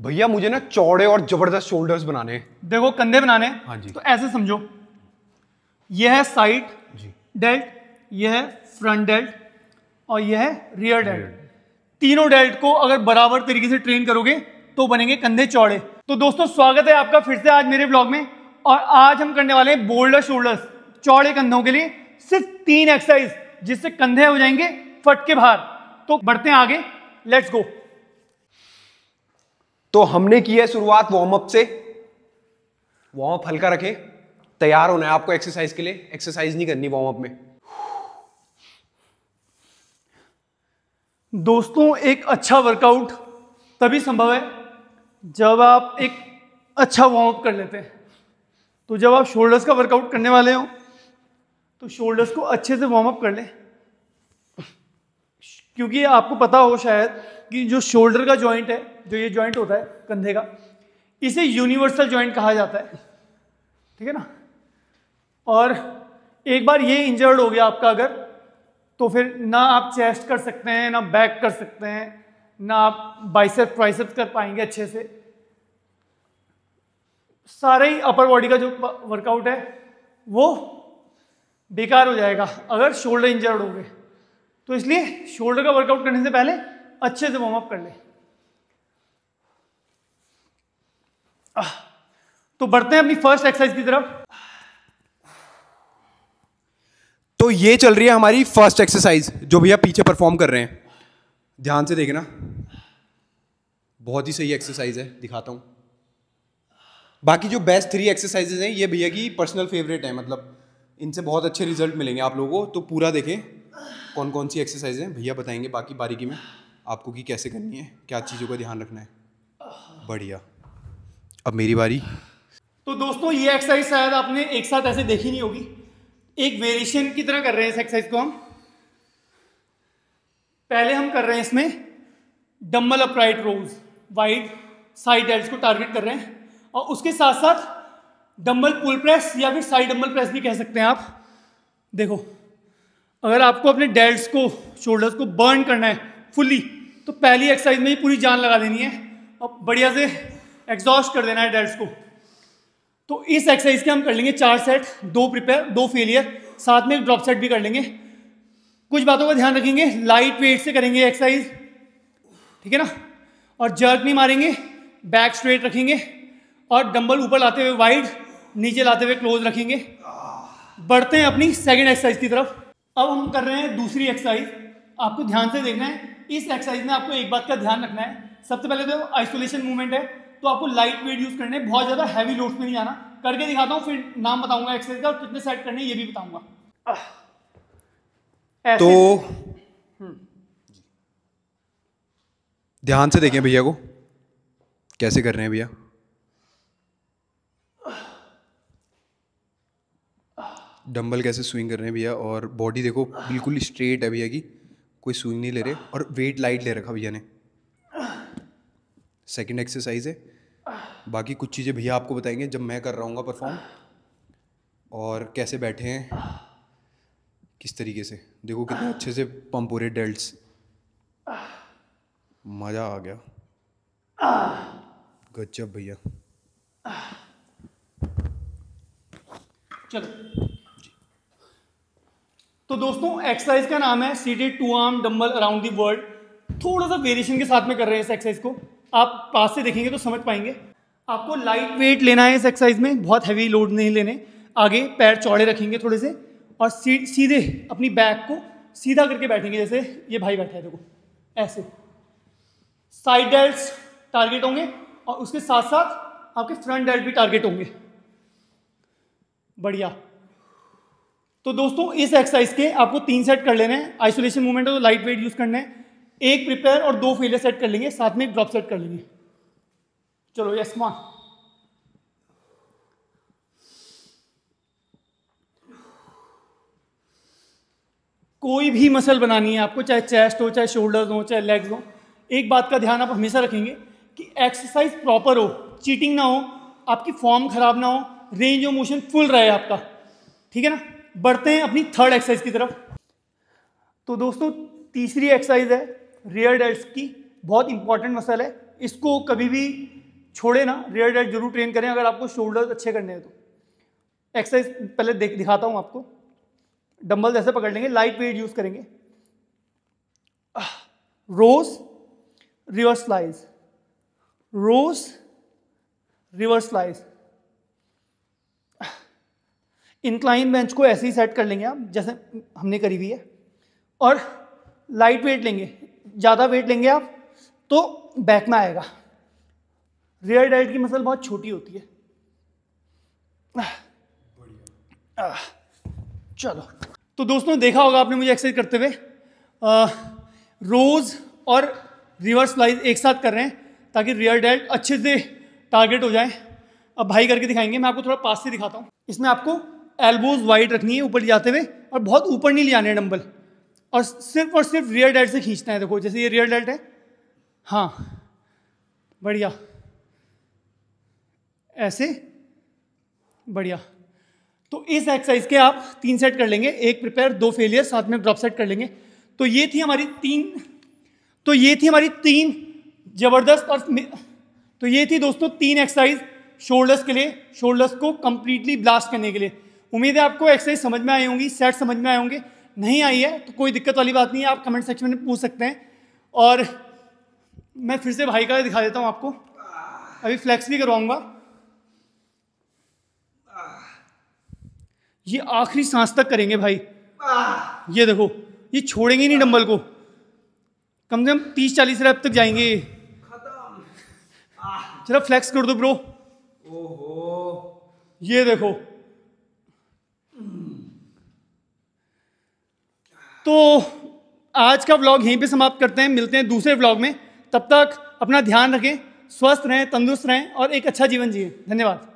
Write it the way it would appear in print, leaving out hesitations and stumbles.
भैया मुझे ना चौड़े और जबरदस्त शोल्डर्स बनाने हैं। देखो कंधे बनाने हैं। हाँ जी। तो ऐसे समझो, यह है साइड जी। डेल्ट, यह है फ्रंट डेल्ट और यह है रियर डेल्ट। तीनों डेल्ट को अगर बराबर तरीके से ट्रेन करोगे तो बनेंगे कंधे चौड़े। तो दोस्तों स्वागत है आपका फिर से आज मेरे ब्लॉग में। और आज हम करने वाले हैं बोल्डर शोल्डर्स, चौड़े कंधों के लिए सिर्फ 3 एक्सरसाइज, जिससे कंधे हो जाएंगे फट के बाहर। तो बढ़ते हैं आगे, लेट्स गो। तो हमने की है शुरुआत वार्म अप से। वार्म अप हल्का रखे, तैयार होना है आपको एक्सरसाइज के लिए। एक्सरसाइज नहीं करनी वार्म अप में। दोस्तों एक अच्छा वर्कआउट तभी संभव है जब आप एक अच्छा वार्म अप कर लेते हैं। तो जब आप शोल्डर्स का वर्कआउट करने वाले हो तो शोल्डर्स को अच्छे से वार्म अप कर लें, क्योंकि आपको पता हो शायद कि जो शोल्डर का जॉइंट है, जो ये जॉइंट होता है कंधे का, इसे यूनिवर्सल जॉइंट कहा जाता है, ठीक है ना। और एक बार ये इंजर्ड हो गया आपका अगर, तो फिर ना आप चेस्ट कर सकते हैं, ना बैक कर सकते हैं, ना आप बाइसेप ट्राइसेप्स कर पाएंगे अच्छे से। सारे ही अपर बॉडी का जो वर्कआउट है वो बेकार हो जाएगा अगर शोल्डर इंजर्ड हो गए। तो इसलिए शोल्डर का वर्कआउट करने से पहले अच्छे से वार्म अप कर ले। तो बढ़ते हैं अपनी फर्स्ट एक्सरसाइज की तरफ। तो ये चल रही है हमारी फर्स्ट एक्सरसाइज, जो भैया पीछे परफॉर्म कर रहे हैं। ध्यान से देखना, बहुत ही सही एक्सरसाइज है, दिखाता हूं। बाकी जो बेस्ट 3 एक्सरसाइजेज हैं ये भैया की पर्सनल फेवरेट है, मतलब इनसे बहुत अच्छे रिजल्ट मिलेंगे आप लोगों को। तो पूरा देखें कौन कौन सी एक्सरसाइज हैं, भैया बताएंगे बाकी बारीकी में आपको कि कैसे करनी है, क्या चीज़ों का ध्यान रखना है। बढ़िया, अब मेरी बारी। तो दोस्तों ये एक्सरसाइज शायद आपने एक साथ ऐसे देखी नहीं होगी, एक वेरिएशन की तरह कर रहे हैं इस एक्सरसाइज को हम। पहले हम कर रहे हैं इसमें डंबल अपराइट रोज, वाइड साइड डेल्ट्स को टारगेट कर रहे हैं, और उसके साथ साथ डंबल पुल प्रेस या फिर साइड डंबल प्रेस भी कह सकते हैं आप। देखो, अगर आपको अपने डेल्ट्स को, शोल्डर्स को बर्न करना है फुल्ली, तो पहली एक्सरसाइज में ही पूरी जान लगा देनी है और बढ़िया से एग्जॉस्ट कर देना है डेल्ट्स को। तो इस एक्सरसाइज के हम कर लेंगे 4 सेट, 2 प्रिपेयर 2 फेलियर, साथ में एक ड्रॉप सेट भी कर लेंगे। कुछ बातों का ध्यान रखेंगे, लाइट वेट से करेंगे एक्सरसाइज, ठीक है ना। और जर्क नहीं मारेंगे, बैक स्ट्रेट रखेंगे और डंबल ऊपर लाते हुए वाइड, नीचे लाते हुए क्लोज रखेंगे। बढ़ते हैं अपनी सेकंड एक्सरसाइज की तरफ। अब हम कर रहे हैं दूसरी एक्सरसाइज। आपको ध्यान से देखना है, इस एक्सरसाइज में आपको एक बात का ध्यान रखना है। सबसे पहले तो आइसोलेशन मूवमेंट है, तो आपको लाइट वेट यूज करने, बहुत ज्यादा हैवी लोड्स में नहीं जाना। करके दिखाता हूँ, फिर नाम बताऊंगा एक्सरसाइज का और कितने सेट करने ये भी बताऊंगा। तो ध्यान से देखें भैया को कैसे कर रहे हैं भैया। डंबल कैसे स्विंग कर रहे हैं भैया, और बॉडी देखो बिल्कुल स्ट्रेट है भैया की, कोई स्विंग नहीं ले रहे, और वेट लाइट ले रखा भैया ने। सेकंड एक्सरसाइज है। बाकी कुछ चीज़ें भैया आपको बताएंगे जब मैं कर रहा हूँ परफॉर्म, और कैसे बैठे हैं किस तरीके से। देखो कितने अच्छे से पंप हो रहे डेल्ट्स, मज़ा आ गया, गजब भैया। चलो, तो दोस्तों एक्सरसाइज का नाम है seated 2 arm dumbbell around the world. थोड़ा सा वेरिएशन के साथ में कर रहे हैं इस एक्सरसाइज को, आप पास से देखेंगे तो समझ पाएंगे। आपको लाइट वेट लेना है इस एक्सरसाइज में, बहुत हैवी लोड नहीं लेने। आगे पैर चौड़े रखेंगे थोड़े से, और सीधे अपनी बैक को सीधा करके बैठेंगे, जैसे ये भाई बैठा है देखो ऐसे। साइड डेल्ट्स टारगेट होंगे और उसके साथ साथ आपके फ्रंट डेल्ट भी टारगेट होंगे। बढ़िया। तो दोस्तों इस एक्सरसाइज के आपको 3 सेट कर लेने हैं। आइसोलेशन मूवमेंट है तो लाइट वेट यूज करना है। 1 प्रिपेयर और 2 फेलियर सेट कर लेंगे, साथ में एक ड्रॉप सेट कर लेंगे। चलो यस मान। कोई भी मसल बनानी है आपको, चाहे चेस्ट हो, चाहे शोल्डर्स हो, चाहे लेग्स हो, एक बात का ध्यान आप हमेशा रखेंगे कि एक्सरसाइज प्रॉपर हो, चीटिंग ना हो, आपकी फॉर्म खराब ना हो, रेंज ऑफ मोशन फुल रहे आपका, ठीक है ना। बढ़ते हैं अपनी थर्ड एक्सरसाइज की तरफ। तो दोस्तों तीसरी एक्सरसाइज है रियर डेल्ट्स की, बहुत इंपॉर्टेंट मसल है। इसको कभी भी छोड़े ना, रियर डेल्ट जरूर ट्रेन करें अगर आपको शोल्डर अच्छे करने हैं तो। एक्सरसाइज पहले दिखाता हूँ आपको। डंबल ऐसे पकड़ लेंगे, लाइट वेट यूज करेंगे, रोज रिवर्स फ्लाइज, रोज रिवर्स फ्लाइज। इंक्लाइन बेंच को ऐसे ही सेट कर लेंगे आप जैसे हमने करी हुई है, और लाइट वेट लेंगे। ज़्यादा वेट लेंगे आप तो बैक में आएगा। रियर डेल्ट की मसल बहुत छोटी होती है। चलो, तो दोस्तों देखा होगा आपने मुझे एक्सरसाइज करते हुए, रोज और रिवर्स फ्लाइज एक साथ कर रहे हैं ताकि रियर डेल्ट अच्छे से टारगेट हो जाए। अब भाई करके दिखाएंगे, मैं आपको थोड़ा पास से दिखाता हूँ। इसमें आपको एल्बोज वाइड रखनी है ऊपर ले जाते हुए, और बहुत ऊपर नहीं ले आने हैं डंबल, और सिर्फ रियर डेल्ट से खींचना है। देखो जैसे ये रियर डेल्ट है, हाँ बढ़िया, ऐसे बढ़िया। तो इस एक्सरसाइज के आप 3 सेट कर लेंगे, 1 प्रिपेयर 2 फेलियर, साथ में ड्रॉप सेट कर लेंगे। तो ये थी हमारी तीन जबरदस्त, और तो ये थी दोस्तों 3 एक्सरसाइज शोल्डर्स के लिए, शोल्डर्स को कंप्लीटली ब्लास्ट करने के लिए। उम्मीद है आपको एक्सरसाइज समझ में आई होंगी, सेट समझ में आए होंगे। नहीं आई है तो कोई दिक्कत वाली बात नहीं है, आप कमेंट सेक्शन में पूछ सकते हैं। और मैं फिर से भाई का दिखा देता हूँ आपको, अभी फ्लेक्स भी करवाऊंगा। ये आखिरी सांस तक करेंगे भाई, ये देखो, ये छोड़ेंगे नहीं डंबल को, कम से कम 30-40 रैप तक जाएंगे। चलो फ्लेक्स कर दो ब्रो। ओहो, ये देखो। तो आज का व्लॉग यहीं पे समाप्त करते हैं, मिलते हैं दूसरे व्लॉग में। तब तक अपना ध्यान रखें, स्वस्थ रहें, तंदुरुस्त रहें और एक अच्छा जीवन जिए। धन्यवाद।